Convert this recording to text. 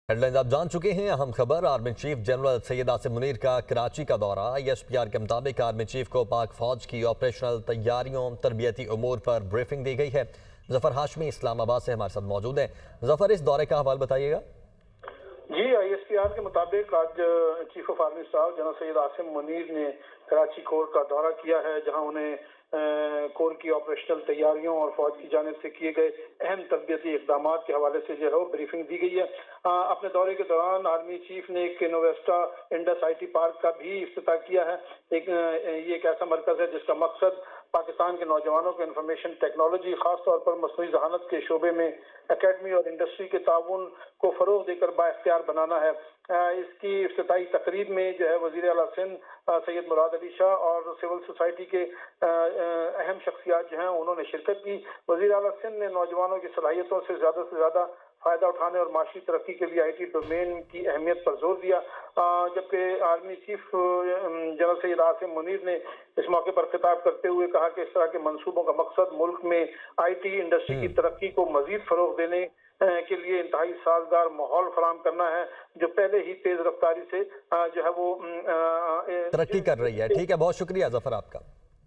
Headlines आप जान चुके हैं। अहम खबर, army chief general Syed Asim Munir का कराची का दौरा। ISPR के मुताबिक आर्मी चीफ को पाक फौज की ऑपरेशनल तैयारियों, तरबियती उमूर पर ब्रीफिंग दी गई है। जफर हाशमी इस्लामाबाद से हमारे साथ मौजूद हैं। जफर, इस दौरे का हवाला बताइएगा। जी, ISPR के मुताबिक आज chief of army staff general Syed Asim Munir ने कराची कोर का दौरा किया है, जहां उन्हें कोर की ऑपरेशनल तैयारियों और फौज की जानिब से किए गए अहम तरबियती इकदाम के हवाले से जो है ब्रीफिंग दी गई है। अपने दौरे के दौरान आर्मी चीफ ने एक इनोवेस्टा इंडस IT पार्क का भी इफ्तिताह किया है। ये एक ऐसा मरकज है जिसका मकसद पाकिस्तान के नौजवानों को इंफॉर्मेशन टेक्नोलॉजी, खासतौर पर मसनूई जहानत के शोबे में एकेडमी और इंडस्ट्री के ताउन को फरोग देकर बाइख्तियार बनाना है। इसकी इफ्तिताही तकरीब में जो है वजीर आला सिंध सैयद मुराद अली शाह और सिविल सोसाइटी के अहम शख्सियात जो हैं उन्होंने शिरकत की। वजीर आला सिंध ने नौजवानों की सलाहियतों से ज़्यादा फायदा उठाने और माशी तरक्की के लिए IT डोमेन की अहमियत पर जोर दिया। जबकि army chief general Syed Asim Munir ने इस मौके पर खिताब करते हुए कहा कि इस तरह के मंसूबों का मकसद मुल्क में IT इंडस्ट्री की तरक्की को मजीद फरोग देने के लिए इंतहाई साजगार माहौल फराम करना है, जो पहले ही तेज रफ्तारी से जो है वो तरक्की कर रही है। ठीक है, बहुत शुक्रिया जफर आपका।